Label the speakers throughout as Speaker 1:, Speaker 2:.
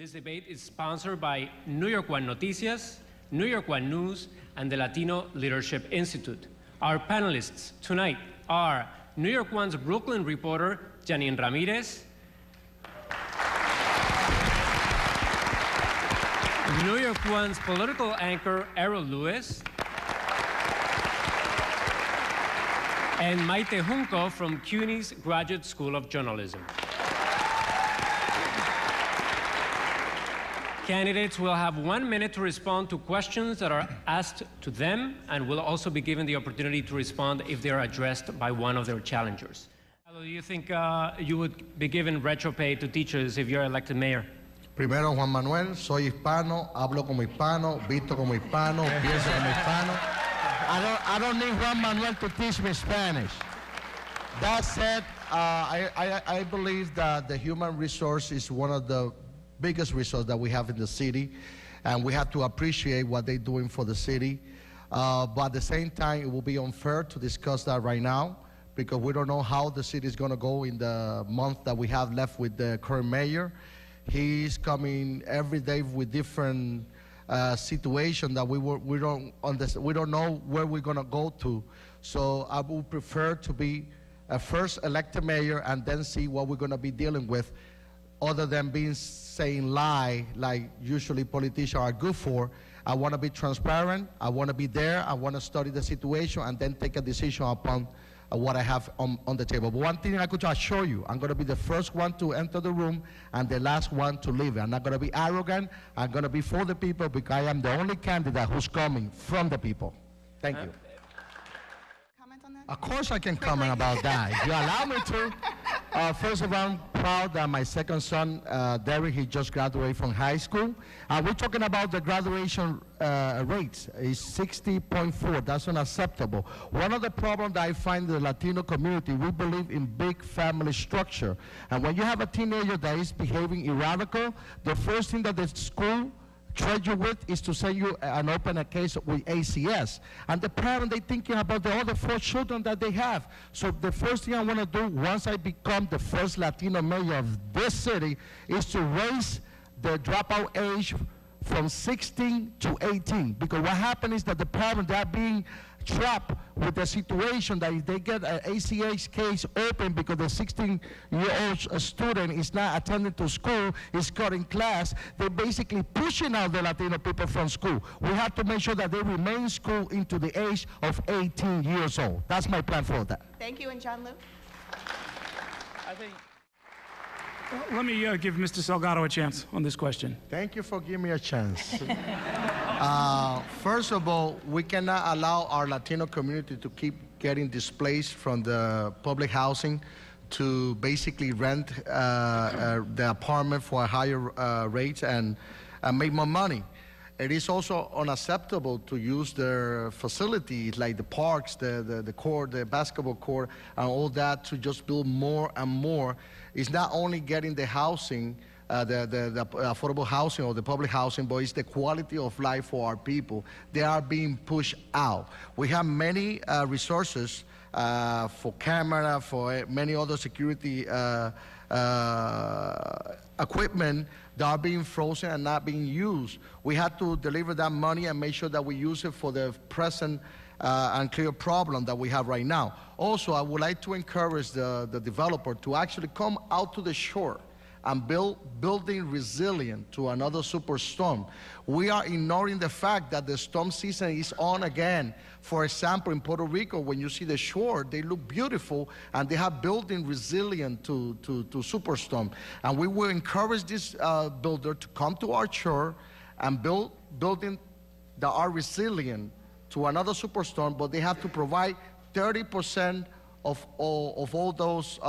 Speaker 1: This debate is sponsored by NY1 Noticias, NY1 News, and the Latino Leadership Institute. Our panelists tonight are NY1's Brooklyn reporter, Janine Ramirez, NY1's political anchor, Errol Lewis, and Maite Junco from CUNY's Graduate School of Journalism. Candidates will have 1 minute to respond to questions that are asked to them and will also be given the opportunity to respond if they are addressed by one of their challengers. Do you think you would be given retro pay to teachers if you're elected mayor?
Speaker 2: Primero, Juan Manuel, soy hispano, hablo como hispano, visto como hispano, pienso como hispano. I don't need Juan Manuel to teach me Spanish. That said, I believe that the human resource is one of the biggest resource that we have in the city, and we have to appreciate what they're doing for the city. But at the same time, it will be unfair to discuss that right now because we don't know how the city is going to go in the month that we have left with the current mayor. He's coming every day with different situation that we don't know where we're going to go to. So I would prefer to be a first elected mayor and then see what we're going to be dealing with, other than saying lie like usually politicians are good for. I want to be transparent. I want to be there. I want to study the situation and then take a decision upon what I have on the table. But one thing I could assure you, I'm going to be the first one to enter the room and the last one to leave. I'm not going to be arrogant. I'm going to be for the people because I am the only candidate who's coming from the people. Thank you.
Speaker 3: Comment on that?
Speaker 2: Of course I can comment about that. If you allow me to. First of all, I'm proud that my second son, Derek, he just graduated from high school. We're talking about the graduation rates. It's 60.4. That's unacceptable. One of the problems that I find in the Latino community, we believe in big family structure. And when you have a teenager that is behaving irrational, the first thing that the school trade you with is to send you and open a case with ACS. And the parent, they thinking about the other 4 children that they have. So the first thing I want to do once I become the first Latino mayor of this city is to raise the dropout age from 16 to 18. Because what happens is that the parents, they are being trapped with the situation that if they get an ACH case open because the 16-year-old student is not attending to school, is cutting class, they're basically pushing out the Latino people from school. We have to make sure that they remain in school into the age of 18 years old. That's my plan for that.
Speaker 3: Thank you, and John Liu.
Speaker 4: Let me give Mr. Salgado a chance on this question.
Speaker 2: Thank you for giving me a chance. First of all, we cannot allow our Latino community to keep getting displaced from the public housing to basically rent the apartment for higher rates and make more money. It is also unacceptable to use their facilities like the parks, the court, the basketball court, and all that to just build more and more. It's not only getting the housing, the affordable housing or the public housing, but it's the quality of life for our people. They are being pushed out. We have many resources for camera, for many other security equipment that are being frozen and not being used. We have to deliver that money and make sure that we use it for the present and clear problem that we have right now. Also, I would like to encourage the developer to actually come out to the shore and building resilient to another superstorm. We are ignoring the fact that the storm season is on again. For example, in Puerto Rico, when you see the shore, they look beautiful and they have building resilient to superstorm. And we will encourage this builder to come to our shore and building that are resilient to another superstorm, but they have to provide 30% of all those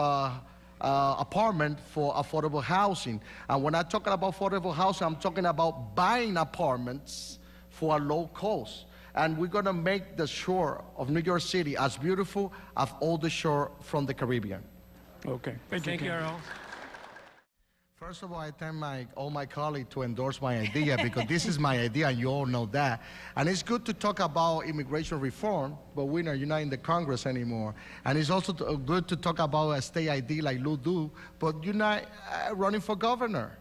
Speaker 2: apartment for affordable housing. And when I'm talking about affordable housing, I'm talking about buying apartments for a low cost. And we're gonna make the shore of New York City as beautiful as all the shore from the Caribbean.
Speaker 4: Okay, thank you,
Speaker 1: Errol.
Speaker 2: First of all, I thank all my colleagues to endorse my idea because this is my idea and you all know that. And it's good to talk about immigration reform, but you're not in the Congress anymore. And it's also good to talk about a state ID like Lou do, but you're not running for governor.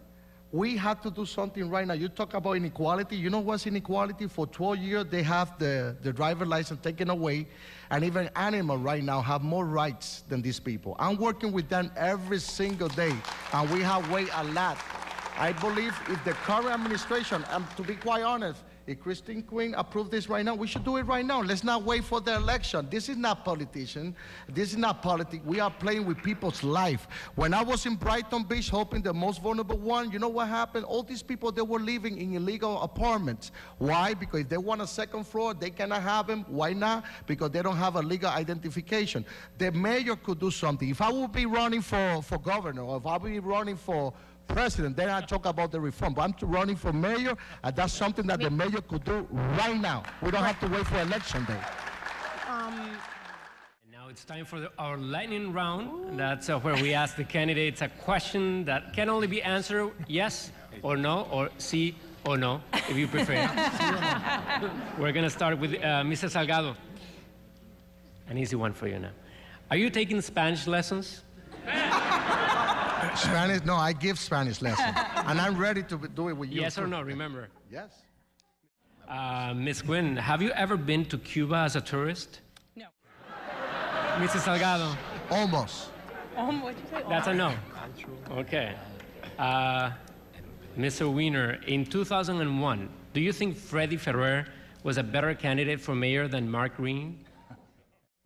Speaker 2: We have to do something right now. You talk about inequality. You know what's inequality? For 12 years, they have the driver license taken away, and even animals right now have more rights than these people. I'm working with them every single day, and we have waited a lot. I believe if the current administration, and to be quite honest, if Christine Quinn approved this right now, we should do it right now. Let's not wait for the election. This is not politician. This is not politics. We are playing with people's life. When I was in Brighton Beach helping the most vulnerable one, you know what happened? All these people, they were living in illegal apartments. Why? Because if they want a second floor, they cannot have them. Why not? Because they don't have a legal identification. The mayor could do something. If I would be running for governor, or if I would be running for president, then I talk about the reform. But I'm running for mayor, and that's something that the mayor could do right now. We don't have to wait for election day.
Speaker 1: And now it's time for our lightning round. That's where we ask the candidates a question that can only be answered yes or no, or sí or no, if you prefer. We're going to start with Mr. Salgado. An easy one for you now. Are you taking Spanish lessons?
Speaker 2: Spanish? No, I give Spanish lessons. And I'm ready to do it with you.
Speaker 1: Yes or no, remember.
Speaker 2: Yes.
Speaker 1: Ms. Quinn, have you ever been to Cuba as a tourist?
Speaker 5: No.
Speaker 1: Mrs. Salgado?
Speaker 2: Almost.
Speaker 5: What'd you say?
Speaker 1: That's a no. Okay. Mr. Wiener, in 2001, do you think Freddie Ferrer was a better candidate for mayor than Mark Green?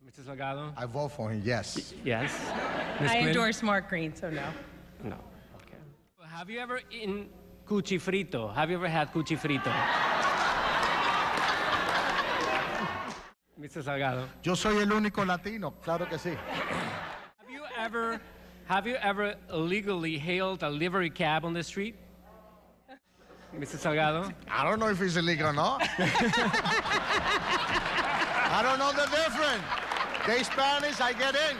Speaker 1: Mr. Salgado?
Speaker 2: I vote for him, yes.
Speaker 1: Yes. Ms.
Speaker 5: I
Speaker 1: Quinn?
Speaker 5: endorse Mark Green, so no.
Speaker 1: No. Okay. Have you ever eaten cuchifrito? Have you ever had cuchifrito? Mr. Salgado?
Speaker 2: Yo soy el único latino, claro que sí.
Speaker 1: Have you ever illegally hailed a livery cab on the street? Mr. Salgado?
Speaker 2: I don't know if it's illegal or not. I don't know the difference. They Spanish, I get in.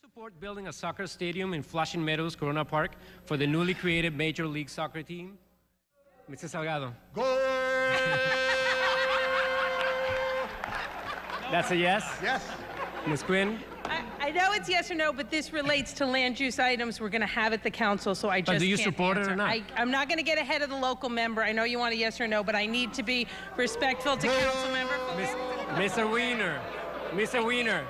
Speaker 1: Support building a soccer stadium in Flushing Meadows, Corona Park for the newly created Major League Soccer team? Mr. Salgado?
Speaker 2: Go!
Speaker 1: That's a yes?
Speaker 2: Yes.
Speaker 1: Ms. Quinn?
Speaker 5: I know it's yes or no, but this relates to land use items we're going to have at the council, so I just
Speaker 1: do you
Speaker 5: can't
Speaker 1: support it or
Speaker 5: answer.
Speaker 1: not?
Speaker 5: I'm not going to get ahead of the local member. I know you want a yes or no, but I need to be respectful to council member.
Speaker 1: Mr. Wiener. Mr. Wiener.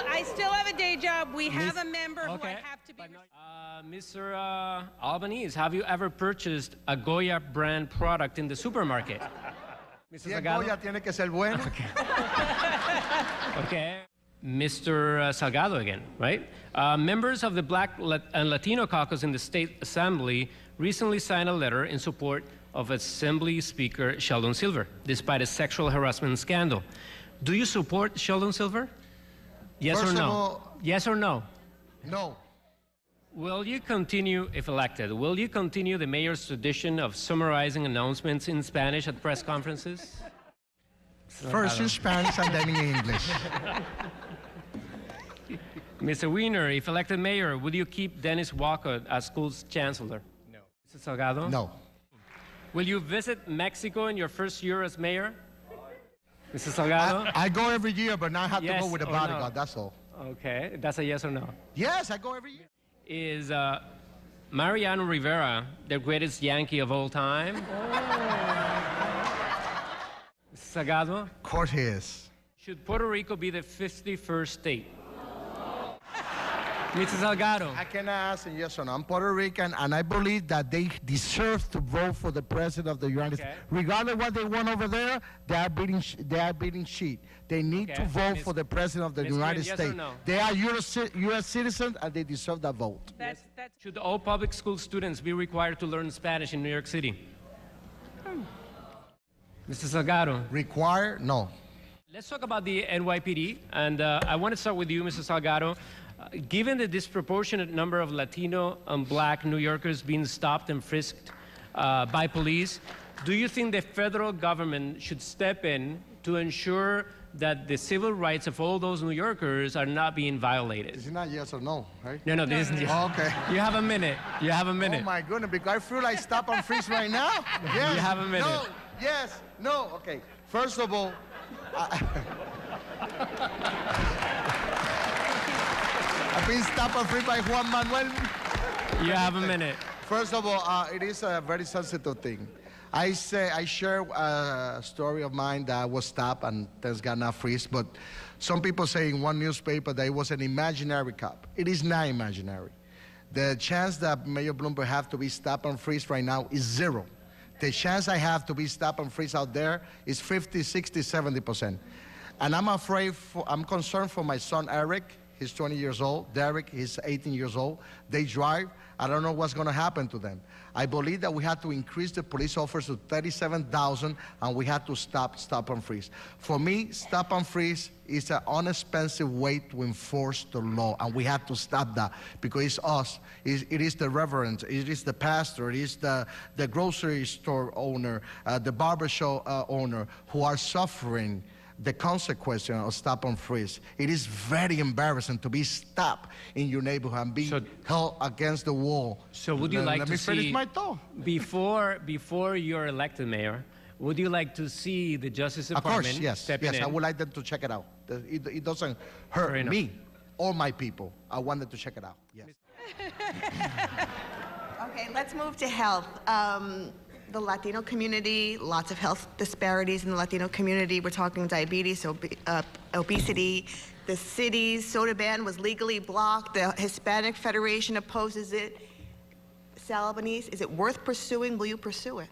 Speaker 5: I still have a day job. We have a member who I have to be.
Speaker 1: Mr. Albanese, have you ever purchased a Goya brand product in the supermarket? Mr.
Speaker 2: Si es
Speaker 1: Salgado?
Speaker 2: Goya, tiene que ser bueno.
Speaker 1: Okay. Mr. Salgado again, right? Members of the Black and Latino caucus in the State Assembly recently signed a letter in support of Assembly Speaker Sheldon Silver, despite a sexual harassment scandal. Do you support Sheldon Silver? Yes
Speaker 2: First
Speaker 1: or
Speaker 2: of
Speaker 1: no?
Speaker 2: all,
Speaker 1: Yes or no?
Speaker 2: no.
Speaker 1: Will you continue, if elected, will you continue the mayor's tradition of summarizing announcements in Spanish at press conferences?
Speaker 2: First in Spanish and then in English.
Speaker 1: Mr. Wiener, if elected mayor, will you keep Dennis Walcott as school's chancellor? No. Mr. Salgado?
Speaker 2: No.
Speaker 1: Will you visit Mexico in your first year as mayor? Mr. Salgado?
Speaker 2: I go every year, but now I have to
Speaker 1: Yes
Speaker 2: go with a
Speaker 1: or
Speaker 2: bodyguard,
Speaker 1: no?
Speaker 2: that's all.
Speaker 1: Okay, that's a yes or no.
Speaker 2: Yes, I go every year.
Speaker 1: Is Mariano Rivera the greatest Yankee of all time? Mr. Salgado?
Speaker 2: Of course he is.
Speaker 1: Should Puerto Rico be the 51st state? Mr. Salgado?
Speaker 2: I cannot answer yes or no. I'm Puerto Rican, and I believe that they deserve to vote for the president of the United States. Regardless of what they want over there, they are beating shit. They need to vote for the president of the United
Speaker 1: yes or
Speaker 2: States.
Speaker 1: no?
Speaker 2: They are U.S. citizens, and they deserve that vote.
Speaker 1: Should all public school students be required to learn Spanish in New York City? Mr. Salgado?
Speaker 2: Required? No.
Speaker 1: Let's talk about the NYPD, and I want to start with you, Mr. Salgado. Given the disproportionate number of Latino and Black New Yorkers being stopped and frisked by police, do you think the federal government should step in to ensure that the civil rights of all those New Yorkers are not being violated?
Speaker 2: It's not yes or no, right?
Speaker 1: No, this is...
Speaker 2: Oh, okay.
Speaker 1: You have a minute. You have a minute.
Speaker 2: Oh, my goodness, because I feel like stop and freeze right now. Yes.
Speaker 1: You have a minute.
Speaker 2: No, yes, no. Okay, first of all, I've been stopped and free by Juan Manuel.
Speaker 1: You have a minute.
Speaker 2: First of all, it is a very sensitive thing. I share a story of mine that was stopped and things got not freeze, but some people say in one newspaper that it was an imaginary cop. It is not imaginary. The chance that Mayor Bloomberg have to be stopped and freeze right now is 0. The chance I have to be stopped and freeze out there is 50, 60, 70%. And I'm concerned for my son, Eric. He's 20 years old. Derek, he's 18 years old. They drive. I don't know what's going to happen to them. I believe that we have to increase the police officers to 37,000, and we have to stop and freeze. For me, stop and freeze is an inexpensive way to enforce the law, and we have to stop that because it's us. It is the reverend, it is the pastor, it is the grocery store owner, the barbershop owner who are suffering the consequence of stop and freeze. It is very embarrassing to be stopped in your neighborhood and be held against the wall.
Speaker 1: So would you like to see,
Speaker 2: finish my thought.
Speaker 1: Before you're elected mayor, would you like to see the Justice Department step in?
Speaker 2: Yes, I would like them to check it out. It doesn't hurt me or my people. I want them to check it out, yes.
Speaker 3: Okay, let's move to health. The Latino community, lots of health disparities in the Latino community. We're talking diabetes, obesity. The city's soda ban was legally blocked. The Hispanic Federation opposes it. Sal Albanese, is it worth pursuing? Will you pursue it?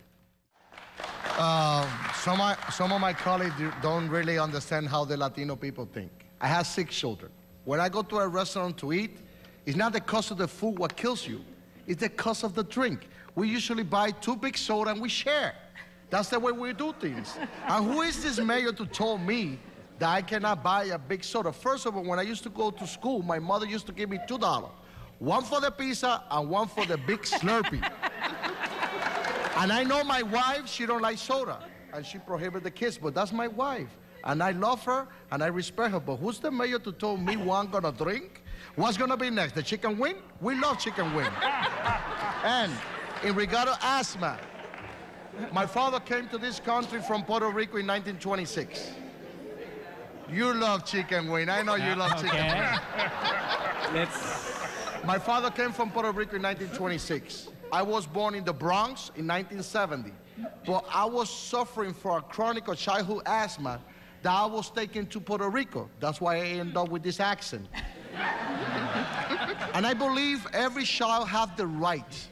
Speaker 2: Some of my colleagues don't really understand how the Latino people think. I have 6 children. When I go to a restaurant to eat, it's not the cost of the food what kills you. It's the cost of the drink. We usually buy 2 big soda and we share. That's the way we do things. And who is this mayor to tell me that I cannot buy a big soda? First of all, when I used to go to school, my mother used to give me $2. One for the pizza and one for the big Slurpee. And I know my wife, she don't like soda. And she prohibits the kids, but that's my wife. And I love her and I respect her. But who's the mayor to tell me what I'm gonna drink? What's gonna be next, the chicken wing? We love chicken wing. And in regard to asthma, my father came to this country from Puerto Rico in 1926. You love chicken wing. I know you love chicken wing. My father came from Puerto Rico in 1926. I was born in the Bronx in 1970. But I was suffering from a chronic childhood asthma that I was taken to Puerto Rico. That's why I ended up with this accent. And I believe every child has the right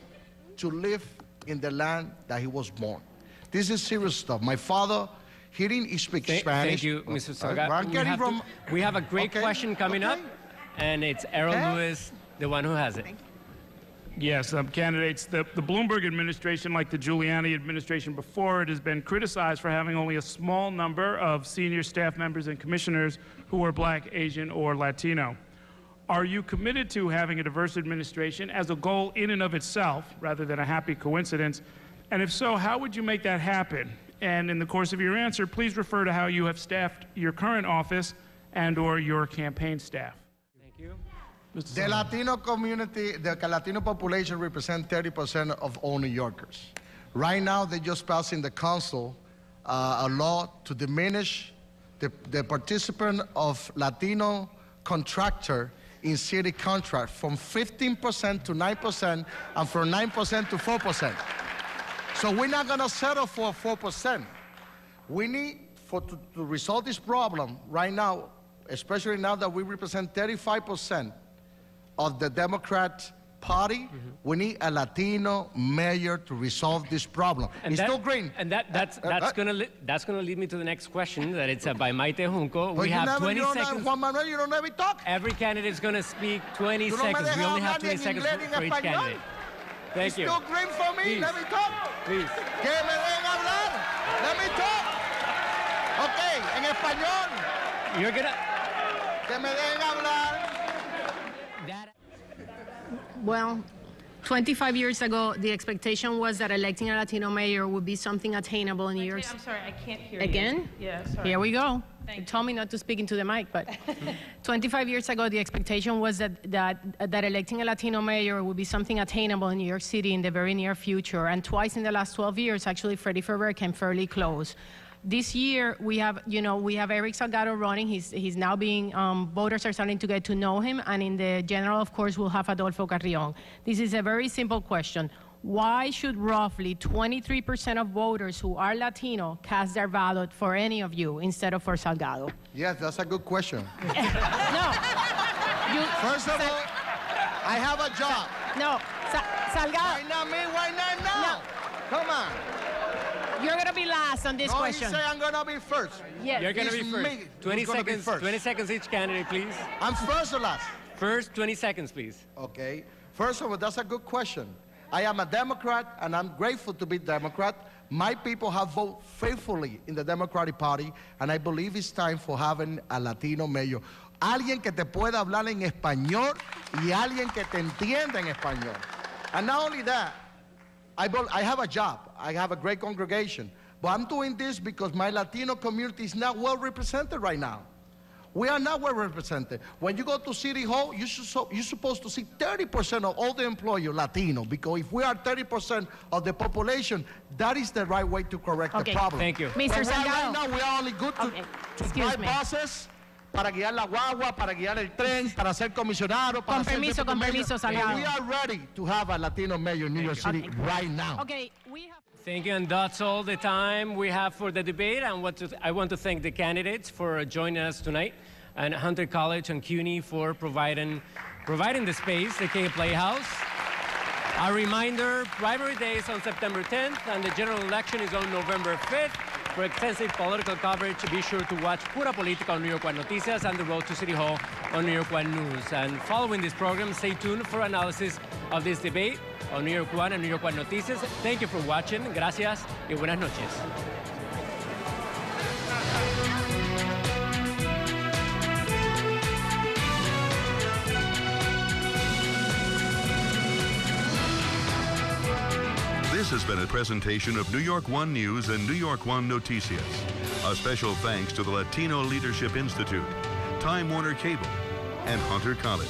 Speaker 2: to live in the land that he was born. This is serious stuff. My father, he didn't speak Spanish.
Speaker 1: Thank you, Mr. Salgado. We have a great question coming up, and it's Errol Lewis, the one who has it.
Speaker 4: Yes, candidates, the Bloomberg administration, like the Giuliani administration before it, has been criticized for having only a small number of senior staff members and commissioners who are Black, Asian, or Latino. Are you committed to having a diverse administration as a goal in and of itself, rather than a happy coincidence? And if so, how would you make that happen? And in the course of your answer, please refer to how you have staffed your current office and/or your campaign staff.
Speaker 1: Thank you.
Speaker 2: The Latino community, the Latino population represents 30% of all New Yorkers. Right now, they just passed in the council a law to diminish the participant of Latino contractor in city contract from 15% to 9% and from 9% to 4%. So we're not gonna settle for 4%. We need to resolve this problem right now, especially now that we represent 35% of the Democrat Party, we need a Latino mayor to resolve this problem.
Speaker 1: And
Speaker 2: it's
Speaker 1: that,
Speaker 2: still green.
Speaker 1: And that's gonna lead me to the next question. That it's by Maite Junco.
Speaker 2: But
Speaker 1: we have 20 seconds.
Speaker 2: Juan Manuel, you don't ever talk.
Speaker 1: Every candidate is gonna speak 20 seconds. We only have 20 seconds for each candidate. Thank you.
Speaker 2: It's still green for me.
Speaker 1: Please.
Speaker 2: Let me talk.
Speaker 1: Please.
Speaker 2: Que me den hablar. Let me talk. Okay, en español.
Speaker 1: You're gonna.
Speaker 2: Que me den hablar.
Speaker 6: Well, 25 years ago, the expectation was that electing a Latino mayor would be something attainable in New York City.
Speaker 5: I'm sorry, I can't hear
Speaker 6: Again?
Speaker 5: you. Yeah, sorry.
Speaker 6: Here we go.
Speaker 5: Thank
Speaker 6: You told me not to speak into the mic, but 25 years ago, the expectation was that electing a Latino mayor would be something attainable in New York City in the very near future. And twice in the last 12 years, actually, Freddie Ferrer came fairly close. This year, we have Erick Salgado running. He's now being, voters are starting to get to know him. And in the general, of course, we'll have Adolfo Carrion. This is a very simple question. Why should roughly 23% of voters who are Latino cast their ballot for any of you instead of for Salgado?
Speaker 2: Yes, that's a good question.
Speaker 6: No.
Speaker 2: First of all, I have a job.
Speaker 6: No, Salgado.
Speaker 2: Why not me? Why not now?
Speaker 6: No.
Speaker 2: Come on.
Speaker 6: You're going to be last on this question.
Speaker 2: He say I'm going to be first.
Speaker 6: Yes.
Speaker 1: You're going to be
Speaker 2: It's
Speaker 1: first.
Speaker 2: me
Speaker 1: 20
Speaker 2: who's gonna be
Speaker 1: seconds.
Speaker 2: first.
Speaker 1: 20 seconds each candidate, please.
Speaker 2: I'm first or last?
Speaker 1: First, 20 seconds, please.
Speaker 2: Okay. First of all, that's a good question. I am a Democrat, and I'm grateful to be Democrat. My people have voted faithfully in the Democratic Party, and I believe it's time for having a Latino mayor. Alguien que te pueda hablar en español y alguien que te entienda en español. And not only that, I have a job. I have a great congregation. But I'm doing this because my Latino community is not well represented right now. We are not well represented. When you go to City Hall, you're supposed to see 30% of all the employees Latino, because if we are 30% of the population, that is the right way to correct the problem.
Speaker 1: Thank you.
Speaker 6: Mr. Salgado.
Speaker 2: Right now, we are only good to drive buses, para guiar la guagua, para guiar el tren, para ser comisionado, para ser
Speaker 6: Con permiso, Salgado.
Speaker 2: We are ready to have a Latino mayor in New York City right now.
Speaker 6: Okay, we have...
Speaker 1: Thank you, and that's all the time we have for the debate. I want to thank the candidates for joining us tonight, and Hunter College and CUNY for providing the space, the K Playhouse. A reminder, primary day is on September 10th, and the general election is on November 5th. For extensive political coverage, be sure to watch Pura Política on NY1 Noticias and The Road to City Hall on NY1 News. And following this program, stay tuned for analysis of this debate on NY1 and NY1 Noticias. Thank you for watching. Gracias y buenas noches.
Speaker 7: This has been a presentation of NY1 News and NY1 Noticias. A special thanks to the Latino Leadership Institute, Time Warner Cable, and Hunter College.